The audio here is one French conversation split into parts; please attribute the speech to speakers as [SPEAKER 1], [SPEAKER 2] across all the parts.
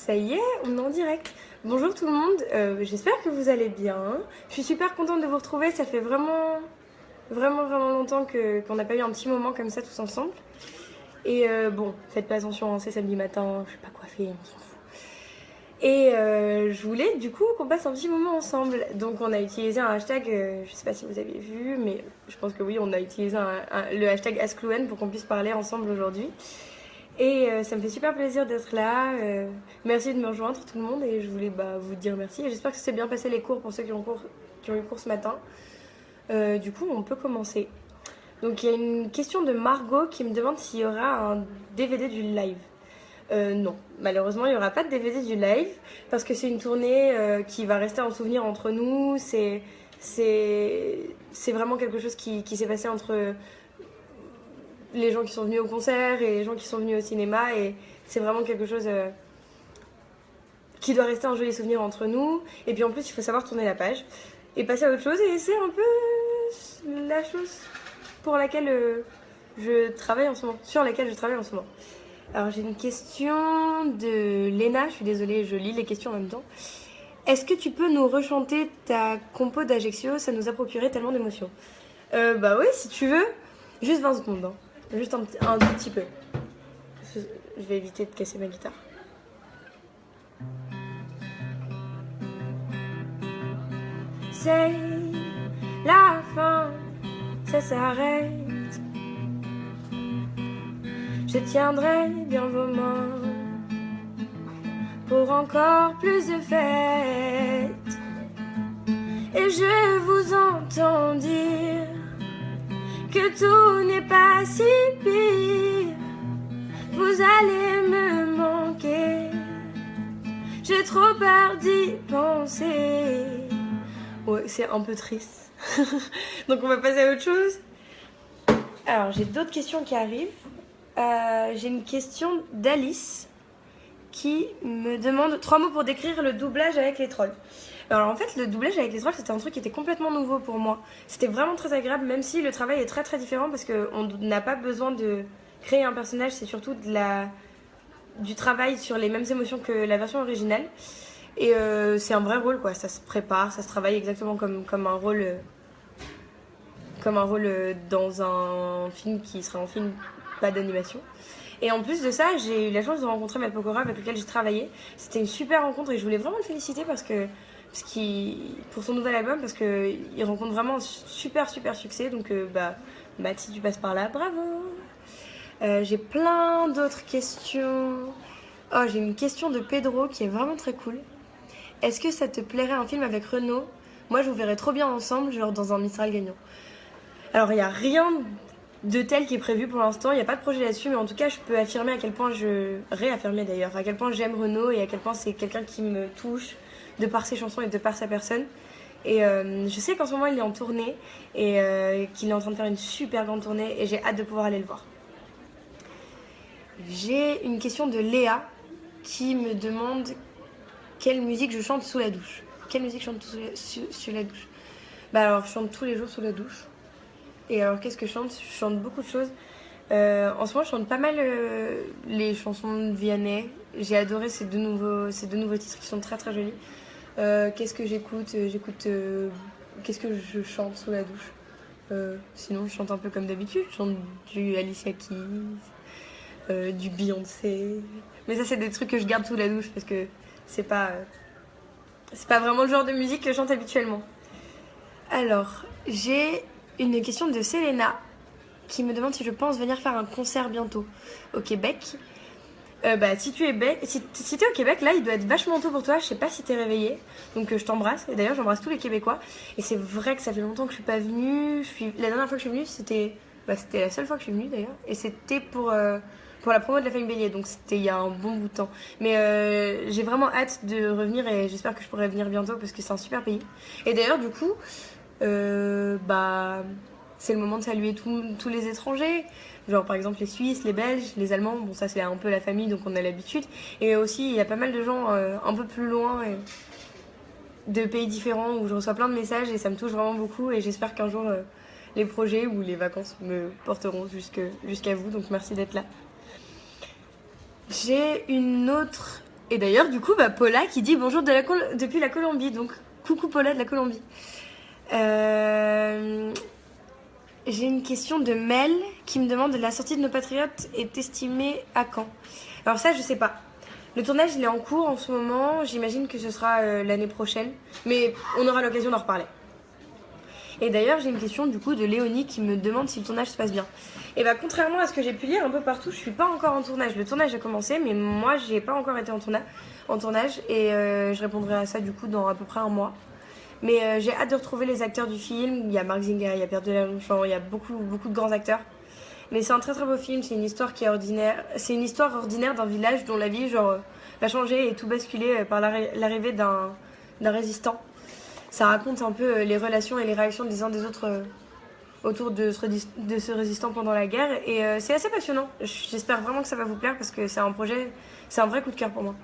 [SPEAKER 1] Ça y est, on est en direct. Bonjour tout le monde, j'espère que vous allez bien. Je suis super contente de vous retrouver, ça fait vraiment longtemps qu'on n'a pas eu un petit moment comme ça tous ensemble. Et bon, faites pas attention, hein, c'est samedi matin, je suis pas coiffée, on s'en fout. Et je voulais du coup qu'on passe un petit moment ensemble. Donc on a utilisé un hashtag, je sais pas si vous avez vu, mais je pense que oui, on a utilisé le hashtag AskLouane pour qu'on puisse parler ensemble aujourd'hui. Et ça me fait super plaisir d'être là. Merci de me rejoindre tout le monde et je voulais vous dire merci. Et j'espère que ça s'est bien passé les cours pour ceux qui ont eu cours ce matin. Du coup, on peut commencer. Donc il y a une question de Margot qui me demande s'il y aura un DVD du live. Non, malheureusement, il n'y aura pas de DVD du live parce que c'est une tournée qui va rester en souvenir entre nous. C'est vraiment quelque chose qui s'est passé entre les gens qui sont venus au concert et les gens qui sont venus au cinéma, et c'est vraiment quelque chose qui doit rester un joli souvenir entre nous. Et puis en plus, il faut savoir tourner la page et passer à autre chose, et c'est un peu la chose pour laquelle je travaille en ce moment, sur laquelle je travaille en ce moment. Alors j'ai une question de Léna, je suis désolée, je lis les questions en même temps. Est-ce que tu peux nous rechanter ta compo d'Ajaccio? Ça nous a procuré tellement d'émotions. Bah oui, si tu veux. Juste 20 secondes, hein. Juste un tout petit peu. Je vais éviter de casser ma guitare. C'est la fin, ça s'arrête. Je tiendrai bien vos mains pour encore plus de fêtes. Et je vous entends dire que tout n'est pas si pire. Vous allez me manquer, j'ai trop peur d'y penser. Ouais, c'est un peu triste. Donc on va passer à autre chose. Alors j'ai d'autres questions qui arrivent. J'ai une question d'Alice qui me demande 3 mots pour décrire le doublage avec les trolls. Alors en fait, le doublage avec les trolls, c'était un truc qui était complètement nouveau pour moi. C'était vraiment très agréable, même si le travail est très très différent, parce qu'on n'a pas besoin de créer un personnage, c'est surtout du travail sur les mêmes émotions que la version originale. Et c'est un vrai rôle, quoi. Ça se prépare, ça se travaille exactement comme un rôle dans un film qui serait un film pas d'animation. Et en plus de ça, j'ai eu la chance de rencontrer Matt Pokora avec lequel j'ai travaillé. C'était une super rencontre et je voulais vraiment le féliciter pour son nouvel album, parce qu'il rencontre vraiment un super succès. Donc Matt, si tu passes par là, bravo. J'ai plein d'autres questions. Oh, j'ai une question de Pedro qui est vraiment très cool. Est-ce que ça te plairait un film avec Renaud? Moi, je vous verrais trop bien ensemble, genre dans un Mistral gagnant. Alors, il n'y a rien de tel qui est prévu pour l'instant, il n'y a pas de projet là-dessus, mais en tout cas, je peux affirmer réaffirmer d'ailleurs, à quel point j'aime Renaud et à quel point c'est quelqu'un qui me touche de par ses chansons et de par sa personne. Et je sais qu'en ce moment, il est en tournée et qu'il est en train de faire une super grande tournée et j'ai hâte de pouvoir aller le voir. J'ai une question de Léa qui me demande quelle musique je chante sous la douche. Quelle musique je chante sous la douche? Bah alors, je chante tous les jours sous la douche. Et alors, qu'est-ce que je chante? Je chante beaucoup de choses. En ce moment, je chante pas mal les chansons de Vianney. J'ai adoré ces deux nouveaux titres qui sont très très jolis. Qu'est-ce que j'écoute? Qu'est-ce que je chante sous la douche? Sinon, je chante un peu comme d'habitude. Je chante du Alicia Keys, du Beyoncé. Mais ça, c'est des trucs que je garde sous la douche parce que c'est pas vraiment le genre de musique que je chante habituellement. Alors, j'ai une question de Selena qui me demande si je pense venir faire un concert bientôt au Québec. Si tu es t'es au Québec, là, il doit être vachement tôt pour toi. Je sais pas si t'es réveillée. Donc, je t'embrasse. Et d'ailleurs, j'embrasse tous les Québécois. Et c'est vrai que ça fait longtemps que je suis pas venue. La dernière fois que je suis venue, c'était la seule fois que je suis venue d'ailleurs. Et c'était pour la promo de la famille Bélier. Donc, c'était il y a un bon bout de temps. Mais j'ai vraiment hâte de revenir et j'espère que je pourrai venir bientôt parce que c'est un super pays. Et d'ailleurs, du coup, c'est le moment de saluer tous les étrangers, genre par exemple les Suisses, les Belges, les Allemands. Bon, ça c'est un peu la famille, donc on a l'habitude. Et aussi il y a pas mal de gens un peu plus loin de pays différents où je reçois plein de messages et ça me touche vraiment beaucoup. Et j'espère qu'un jour les projets ou les vacances me porteront jusqu'à vous, donc merci d'être là. J'ai une autre Et d'ailleurs, du coup, Paula qui dit bonjour depuis la Colombie. Donc, coucou Paula de la Colombie. J'ai une question de Mel qui me demande la sortie de Nos Patriotes est estimée à quand? Alors ça, je sais pas. Le tournage, il est en cours en ce moment. J'imagine que ce sera l'année prochaine. Mais on aura l'occasion d'en reparler. Et d'ailleurs, j'ai une question du coup de Léonie qui me demande si le tournage se passe bien. Et contrairement à ce que j'ai pu lire un peu partout, je suis pas encore en tournage. Le tournage a commencé, mais moi, j'ai pas encore été en tournage. Et je répondrai à ça du coup dans à peu près un mois. Mais j'ai hâte de retrouver les acteurs du film. Il y a Marc Zinger, il y a Pierre Delaroche, il y a beaucoup de grands acteurs. Mais c'est un très très beau film, c'est une histoire qui est ordinaire. C'est une histoire ordinaire d'un village dont la vie va changer et tout basculer par l'arrivée d'un résistant. Ça raconte un peu les relations et les réactions des uns des autres autour de ce résistant pendant la guerre. Et c'est assez passionnant. J'espère vraiment que ça va vous plaire parce que c'est un projet, c'est un vrai coup de cœur pour moi.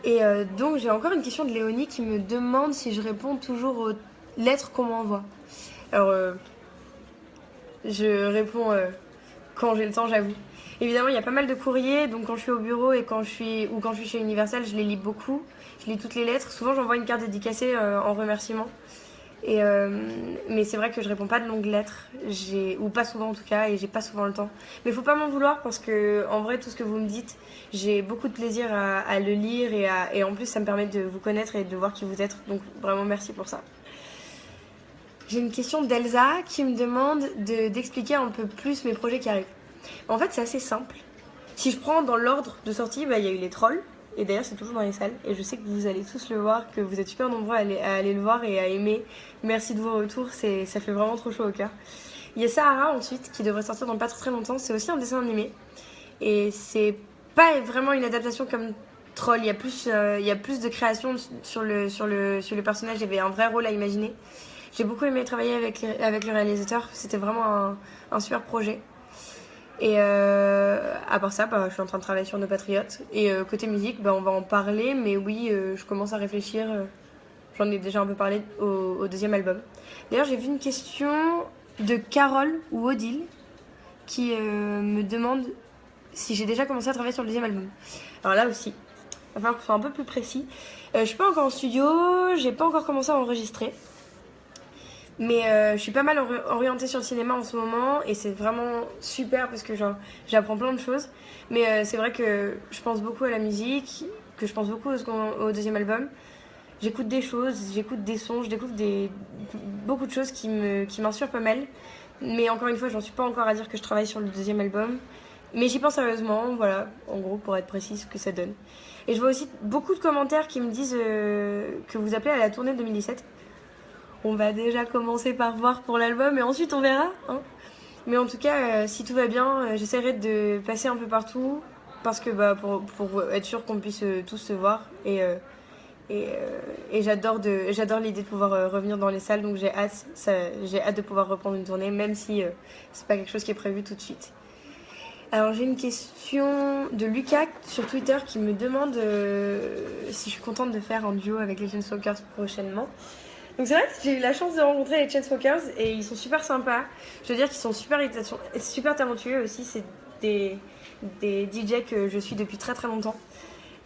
[SPEAKER 1] Et donc j'ai encore une question de Léonie qui me demande si je réponds toujours aux lettres qu'on m'envoie. Alors je réponds quand j'ai le temps, j'avoue. Évidemment, il y a pas mal de courriers, donc quand je suis au bureau et quand je suis chez Universal, je les lis beaucoup. Je lis toutes les lettres. Souvent, j'envoie une carte dédicacée en remerciement. Mais c'est vrai que je réponds pas de longues lettres, ou pas souvent en tout cas, et j'ai pas souvent le temps. Mais faut pas m'en vouloir parce que en vrai, tout ce que vous me dites, j'ai beaucoup de plaisir à le lire et en plus, ça me permet de vous connaître et de voir qui vous êtes. Donc vraiment, merci pour ça. J'ai une question d'Elsa qui me demande d'expliquer un peu plus mes projets qui arrivent. En fait, c'est assez simple. Si je prends dans l'ordre de sortie, il y a eu les trolls. Et d'ailleurs, c'est toujours dans les salles. Et je sais que vous allez tous le voir, que vous êtes super nombreux à aller le voir et à aimer. Merci de vos retours, ça fait vraiment trop chaud au cœur. Il y a Sahara ensuite, qui devrait sortir dans pas très longtemps. C'est aussi un dessin animé. Et c'est pas vraiment une adaptation comme Troll. Il y a plus de création sur le personnage. Il y avait un vrai rôle à imaginer. J'ai beaucoup aimé travailler avec le réalisateur. C'était vraiment un super projet. Et à part ça, je suis en train de travailler sur Nos Patriotes. Et côté musique, on va en parler. Mais oui, je commence à réfléchir. J'en ai déjà un peu parlé au deuxième album. D'ailleurs, j'ai vu une question de Carole ou Odile qui me demande si j'ai déjà commencé à travailler sur le deuxième album. Alors là aussi, il va falloir que ce soit un peu plus précis. Je suis pas encore en studio, j'ai pas encore commencé à enregistrer. Mais je suis pas mal orientée sur le cinéma en ce moment et c'est vraiment super parce que j'apprends plein de choses. Mais c'est vrai que je pense beaucoup à la musique, que je pense beaucoup au deuxième album. J'écoute des choses, j'écoute des sons, je découvre beaucoup de choses qui m'inspirent pas mal. Mais encore une fois, j'en suis pas encore à dire que je travaille sur le deuxième album. Mais j'y pense sérieusement, voilà, en gros, pour être précise, ce que ça donne. Et je vois aussi beaucoup de commentaires qui me disent que vous appelez à la tournée 2017. On va déjà commencer par voir pour l'album et ensuite on verra. Hein. Mais en tout cas, si tout va bien, j'essaierai de passer un peu partout parce que pour être sûr qu'on puisse tous se voir. Et j'adore l'idée de pouvoir revenir dans les salles, donc j'ai hâte de pouvoir reprendre une tournée, même si c'est pas quelque chose qui est prévu tout de suite. Alors j'ai une question de Lucas sur Twitter qui me demande si je suis contente de faire un duo avec les Chainsmokers prochainement. Donc c'est vrai que j'ai eu la chance de rencontrer les Chainsmokers et ils sont super sympas. Je veux dire qu'ils sont super talentueux aussi. C'est des DJ que je suis depuis très très longtemps.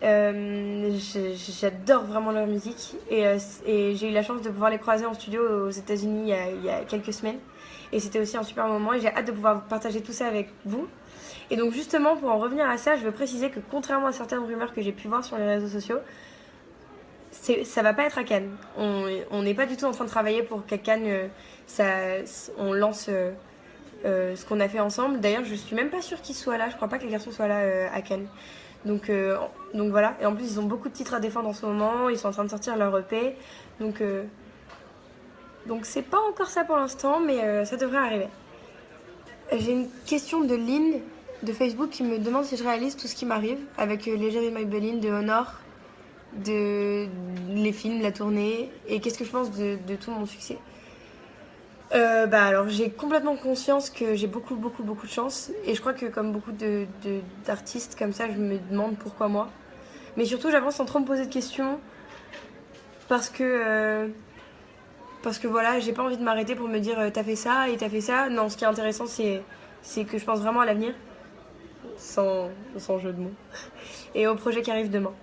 [SPEAKER 1] J'adore vraiment leur musique et j'ai eu la chance de pouvoir les croiser en studio aux États-Unis il y a quelques semaines. Et c'était aussi un super moment et j'ai hâte de pouvoir partager tout ça avec vous. Et donc justement pour en revenir à ça, je veux préciser que contrairement à certaines rumeurs que j'ai pu voir sur les réseaux sociaux, ça va pas être à Cannes. On n'est pas du tout en train de travailler pour qu'à Cannes on lance ce qu'on a fait ensemble. D'ailleurs, je suis même pas sûre qu'ils soient là. Je crois pas que les garçons soient là à Cannes. Donc voilà. Et en plus, ils ont beaucoup de titres à défendre en ce moment. Ils sont en train de sortir leur EP. Donc c'est pas encore ça pour l'instant, mais ça devrait arriver. J'ai une question de Lynn de Facebook qui me demande si je réalise tout ce qui m'arrive avec les Jerry Maybelline de Honor, les films, la tournée et qu'est-ce que je pense de tout mon succès. Alors j'ai complètement conscience que j'ai beaucoup de chance et je crois que comme beaucoup d'artistes comme ça, je me demande pourquoi moi. Mais surtout j'avance sans trop me poser de questions parce que voilà, j'ai pas envie de m'arrêter pour me dire t'as fait ça et t'as fait ça. Non, ce qui est intéressant c'est que je pense vraiment à l'avenir sans jeu de mots. Et au projet qui arrive demain.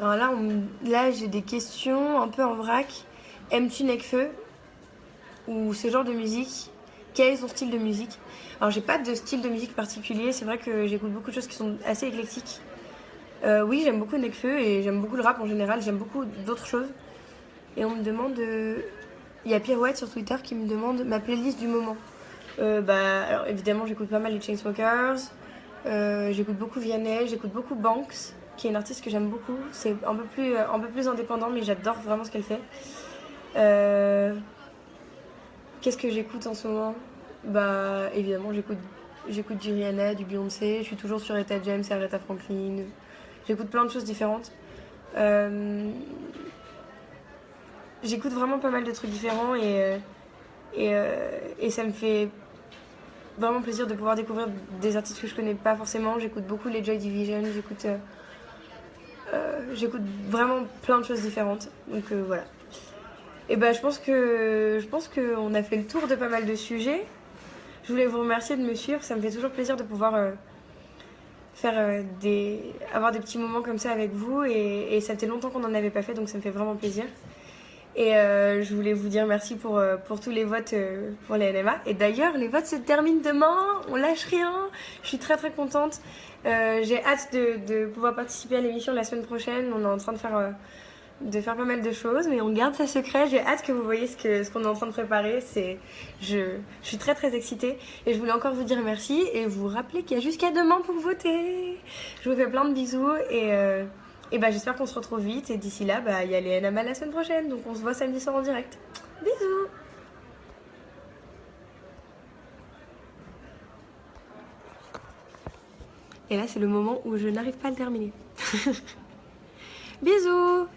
[SPEAKER 1] Alors là j'ai des questions un peu en vrac. Aimes-tu Nekfeu ou ce genre de musique? Quel est son style de musique? Alors j'ai pas de style de musique particulier, c'est vrai que j'écoute beaucoup de choses qui sont assez éclectiques. Oui, j'aime beaucoup Nekfeu et j'aime beaucoup le rap en général, j'aime beaucoup d'autres choses. Et on me demande... Il y a Pirouette sur Twitter qui me demande ma playlist du moment. Alors évidemment j'écoute pas mal les Chainsmokers, j'écoute beaucoup Vianney, j'écoute beaucoup Banks, qui est une artiste que j'aime beaucoup. C'est un peu plus indépendant, mais j'adore vraiment ce qu'elle fait. Qu'est-ce que j'écoute en ce moment? Bah évidemment j'écoute du Rihanna, du Beyoncé, je suis toujours sur Etta James et Aretha Franklin. J'écoute plein de choses différentes. J'écoute vraiment pas mal de trucs différents et ça me fait vraiment plaisir de pouvoir découvrir des artistes que je connais pas forcément. J'écoute beaucoup les Joy Division, j'écoute vraiment plein de choses différentes. Donc voilà. Et ben je pense qu'on a fait le tour de pas mal de sujets. Je voulais vous remercier de me suivre, ça me fait toujours plaisir de pouvoir avoir des petits moments comme ça avec vous et ça fait longtemps qu'on n'en avait pas fait, donc ça me fait vraiment plaisir. Et je voulais vous dire merci pour tous les votes pour les NMA. Et d'ailleurs, les votes se terminent demain, on lâche rien. Je suis très très contente. J'ai hâte de pouvoir participer à l'émission la semaine prochaine. On est en train de faire pas mal de choses, mais on garde ça secret. J'ai hâte que vous voyez ce qu'on est en train de préparer. Je suis très très excitée. Et je voulais encore vous dire merci et vous rappeler qu'il y a jusqu'à demain pour voter. Je vous fais plein de bisous et j'espère qu'on se retrouve vite. Et d'ici là, il y a les NMA la semaine prochaine. Donc on se voit samedi soir en direct. Bisous. Et là, c'est le moment où je n'arrive pas à le terminer. Bisous.